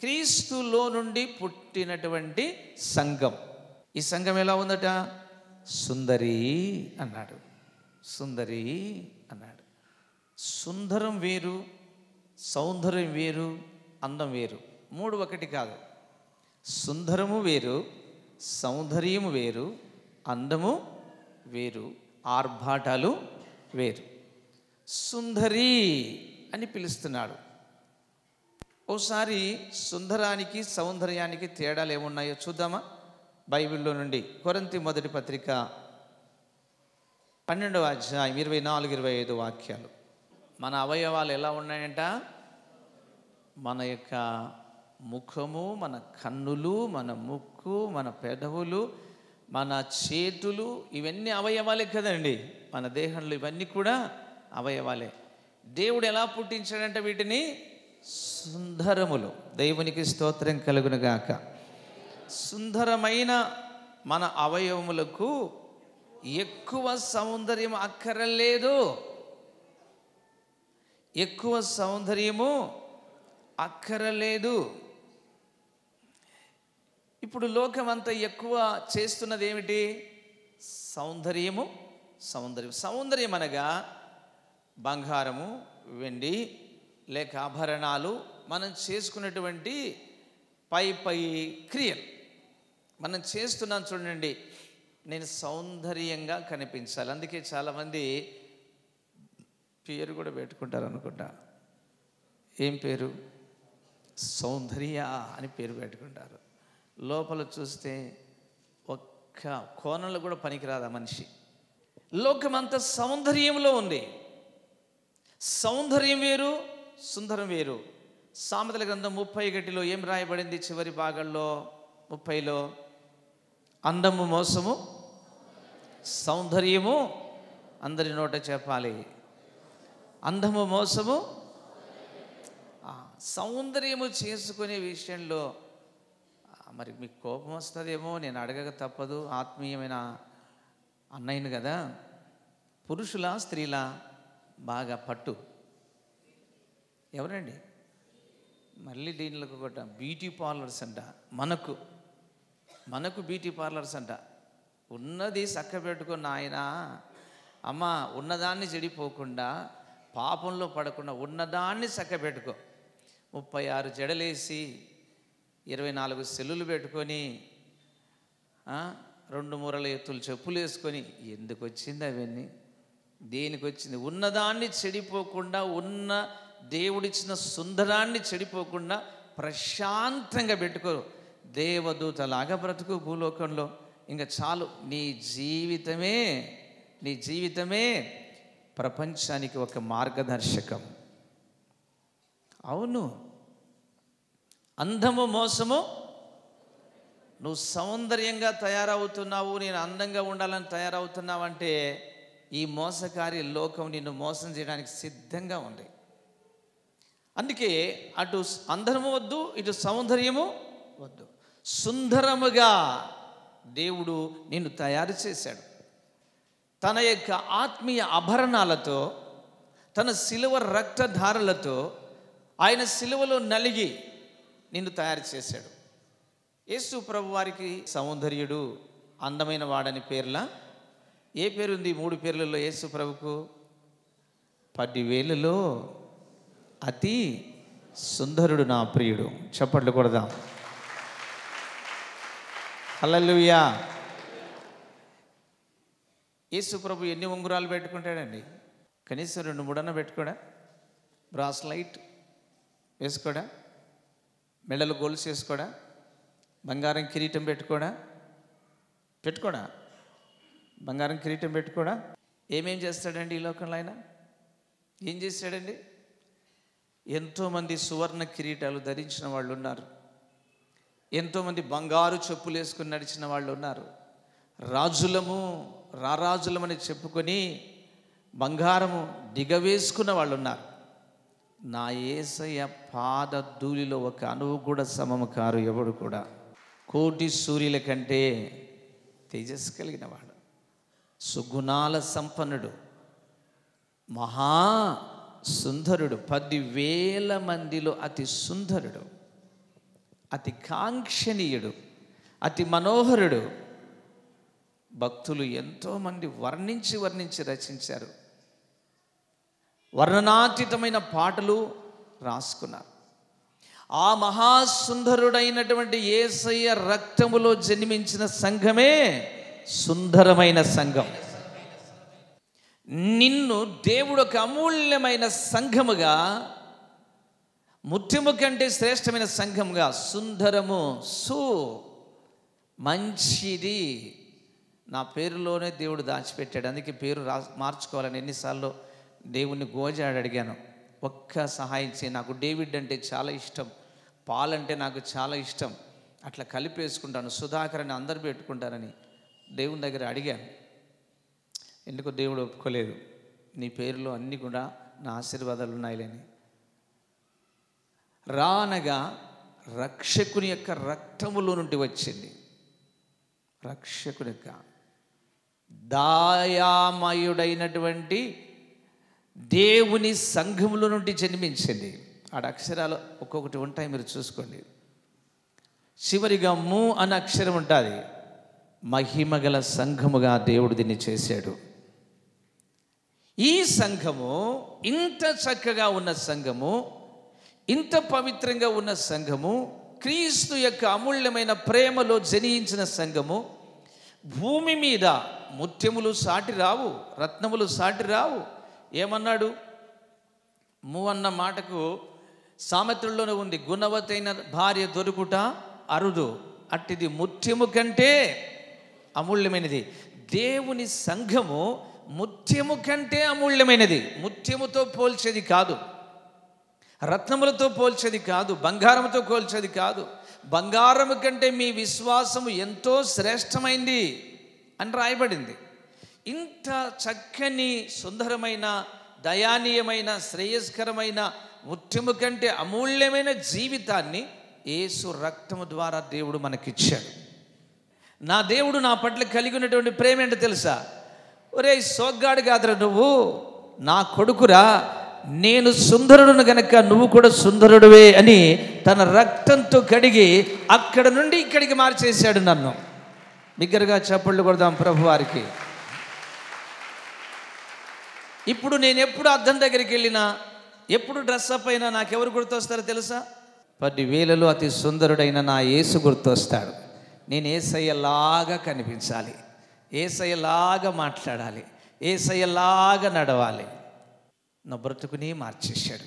క్రీస్తులో నుండి పుట్టినటువంటి సంఘం. ఈ సంఘం ఎలా ఉందట? సుందరి అన్నాడు. సుందరి అన్నాడు. సుందరం వేరు, సౌందర్యం వేరు, అందం వేరు. మూడు ఒకటి కాదు. సుందరము వేరు, సౌందర్యము వేరు, అందము వేరు, ఆర్భాటాలు వేరు. సుందరి అని పిలుస్తున్నాడు. ఓసారి సుందరానికి సౌందర్యానికి తేడాలు ఏమున్నాయో చూద్దామా? బైబిల్లో నుండి కొరింథీ మొదటి పత్రిక 12వ అధ్యాయం 24-25 వాక్యాలు. మన అవయవాలు ఎలా ఉన్నాయంట? మన యొక్క ముఖము, మన కన్నులు, మన ముక్కు, మన పెదవులు, మన చేతులు, ఇవన్నీ అవయవాలే కదండి. మన దేహంలో ఇవన్నీ కూడా అవయవాలే. దేవుడు ఎలా పుట్టించాడంటే వీటిని సుందరములు. దేవునికి స్తోత్రం కలుగునుగాక. సుందరమైన మన అవయవములకు ఎక్కువ సౌందర్యం అక్కరలేదు. ఎక్కువ సౌందర్యము అక్కరలేదు. ఇప్పుడు లోకం అంతా ఎక్కువ చేస్తున్నది ఏమిటి? సౌందర్యము. సౌందర్యం అనగా బంగారము, వెండి లేక ఆభరణాలు, మనం చేసుకున్నటువంటి పై క్రియలు మనం చేస్తున్నాం. చూడండి, నేను సౌందర్యంగా కనిపించాలి. అందుకే చాలామంది పేరు కూడా పెట్టుకుంటారు అనుకుంటా. ఏం పేరు? సౌందర్య అని పేరు పెట్టుకుంటారు. లోపల చూస్తే ఒక్క కోణంలో కూడా పనికిరాదు ఆ మనిషి. లోకమంతా సౌందర్యంలో ఉంది. సౌందర్యం వేరు, సుందరం వేరు. సామెతల గ్రంథం 31లో ఏం రాయబడింది? చివరి భాగంలో 30లో అందము మోసము, సౌందర్యము, అందరి నోట చెప్పాలి, అందము మోసము. సౌందర్యము చేసుకునే విషయంలో మరి మీకు కోపం వస్తుందేమో, నేను అడగక తప్పదు. ఆత్మీయమైన అన్నయ్యను కదా. పురుషుల స్త్రీల బాగా పట్టు ఎవరండి? మళ్ళీ దీనిలోకి ఒకట బ్యూటీ పార్లర్స్ అంట. మనకు బ్యూటీ పార్లర్స్ అంట. ఉన్నది చక్క పెట్టుకున్న ఆయన అమ్మ, ఉన్నదాన్ని చెడిపోకుండా, పాపంలో పడకుండా ఉన్నదాన్ని చక్క పెట్టుకో. 36 జడలేసి 24 సెల్లులు పెట్టుకొని 2 మూరల ఎత్తులు చెప్పులు వేసుకొని ఎందుకు వచ్చింది అవన్నీ? దేనికి వచ్చింది? ఉన్నదాన్ని చెడిపోకుండా, ఉన్న దేవుడిచ్చిన సుందరాన్ని చెడిపోకుండా ప్రశాంతంగా పెట్టుకో. దేవదూతలాగా బ్రతుకు భూలోకంలో. ఇంకా చాలు. నీ జీవితమే ప్రపంచానికి ఒక మార్గదర్శకం. అవును, అందము మోసము. నువ్వు సౌందర్యంగా తయారవుతున్నావు, నేను అందంగా ఉండాలని తయారవుతున్నావంటే ఈ మోసకారి లోకం నిన్ను మోసం చేయడానికి సిద్ధంగా ఉంది. అందుకే అటు అందము వద్దు, ఇటు సౌందర్యము వద్దు. సుందరముగా దేవుడు నిన్ను తయారు చేశాడు. తన యొక్క ఆత్మీయ ఆభరణాలతో, తన శిలువ రక్తధారలతో, ఆయన శిలువలో నలిగి నిన్ను తయారు చేశాడు. యేసు ప్రభు వారికి సౌందర్యుడు, అందమైన వాడని పేర్ల ఏ పేరుంది? 3 పేర్లలో యేసు ప్రభుకు 10,000లో అతి సుందరుడు నా ప్రియుడు. చప్పట్లు కొడదాం. హల్లెలూయా. యేసు ప్రభు ఎన్ని ఉంగరాలు పెట్టుకుంటాడండి? కనీసం 2-3 పెట్టుకోడా? బ్రాస్లైట్ వేసుకోడా? మెడలు గొలుసు వేసుకోడా? బంగారం కిరీటం పెట్టుకోడా? బంగారం కిరీటం పెట్టుకోడా? ఏమేం చేస్తాడండి ఈ లోకంలో ఆయన? ఏం చేశాడండి? ఎంతోమంది సువర్ణ కిరీటాలు ధరించిన వాళ్ళు ఉన్నారు. ఎంతోమంది బంగారు చెప్పులు వేసుకుని నడిచిన వాళ్ళు ఉన్నారు. రారాజులమని చెప్పుకొని బంగారము దిగవేసుకున్న వాళ్ళు ఉన్నారు. నా యేసయ్య పాద ధూళిలో ఒక అణువు కూడా సమము కారు ఎవడు కూడా. కోటి సూర్యుల కంటే తేజస్సు కలిగిన వాడు, సుగుణాల సంపన్నుడు, మహా సుందరుడు, 10,000 మందిలో అతి సుందరుడు. అతి కాంక్షణీయుడు, అతి మనోహరుడు. భక్తులు ఎంతోమంది వర్ణించి రచించారు. వర్ణనాతీతమైన పాటలు రాసుకున్నారు. ఆ మహాసుందరుడైనటువంటి యేసయ్య రక్తములో జన్మించిన సంఘమే సుందరమైన సంఘం. నిన్ను దేవుడు ఒక అమూల్యమైన సంఘముగా, ముత్యము కంటే శ్రేష్టమైన సంఘముగా, సుందరము, మంచిది నా పేరులోనే దేవుడు దాచిపెట్టాడు. అందుకే పేరు మార్చుకోవాలని ఎన్నిసార్లు దేవుణ్ణి గోజాడి అడిగాను. ఒక్క సహాయం చేయి, నాకు డేవిడ్ అంటే చాలా ఇష్టం, పాల్ అంటే నాకు చాలా ఇష్టం, అట్లా కలిపేసుకుంటాను, సుధాకర్ అని అందరు పెట్టుకుంటారని దేవుని దగ్గర అడిగాను. ఎందుకో దేవుడు ఒప్పుకోలేదు. నీ పేరులో అన్నీ కూడా నా ఆశీర్వాదాలు ఉన్నాయిలేని. రానగా రక్షకుని యొక్క రక్తములో నుండి వచ్చింది. రక్షకుని యొక్క దయామయుడైనటువంటి దేవుని సంఘములో నుండి జన్మించింది. ఆడ అక్షరాలు ఒక్కొక్కటి ఉంటాయి, మీరు చూసుకోండి. చివరిగా ము అనే అక్షరం ఉంటుంది. మహిమగల సంఘముగా దేవుడు దీన్ని చేశాడు. ఈ సంఘము, ఇంత చక్కగా ఉన్న సంఘము, ఇంత పవిత్రంగా ఉన్న సంఘము, క్రీస్తు యొక్క అమూల్యమైన ప్రేమలో జనించిన సంఘము, భూమి మీద ముత్యములు సాటి రావు, రత్నములు సాటి రావు. ఏమన్నాడు? ము అన్న మాటకు సామెతల్లోనే ఉంది, గుణవతైన భార్య దొరుకుట అరుదు, అట్టిది ముత్యము కంటే అమూల్యమైనది. దేవుని సంఘము ముత్యము కంటే అమూల్యమైనది. ముత్యముతో పోల్చేది కాదు, రత్నములతో పోల్చేది కాదు, బంగారంతో పోల్చేది కాదు. బంగారము కంటే మీ విశ్వాసము ఎంతో శ్రేష్టమైంది అని రాయబడింది. ఇంత చక్కని, సుందరమైన, దయానీయమైన, శ్రేయస్కరమైన, ముత్యము కంటే అమూల్యమైన జీవితాన్ని యేసు రక్తము ద్వారా దేవుడు మనకిచ్చాడు. నా దేవుడు నా పట్ల కలిగి ఉన్నటువంటి ప్రేమ ఏంటో తెలుసా? ఒరే సోగ్గాడు కాదురా నువ్వు, నా కొడుకురా, నేను సుందరుడును గనక నువ్వు కూడా సుందరుడివే అని తన రక్తంతో కడిగి అక్కడ నుండి ఇక్కడికి మార్చేశాడు నన్ను. బిగ్గరగా చప్పళ్ళు కొడదాం ప్రభు వారికి. ఇప్పుడు నేను ఎప్పుడు అద్దం దగ్గరికి వెళ్ళినా, ఎప్పుడు డ్రెస్అప్ అయినా నాకెవరు గుర్తొస్తారో తెలుసా? 10,000లో అతి సుందరుడైన నా యేసు గుర్తొస్తాడు. నేను యేసయ్యలాగా కనిపించాలి, యేసయ్యలాగా మాట్లాడాలి, యేసయ్యలాగా నడవాలి. నా బ్రతుకుని మార్చేశాడు.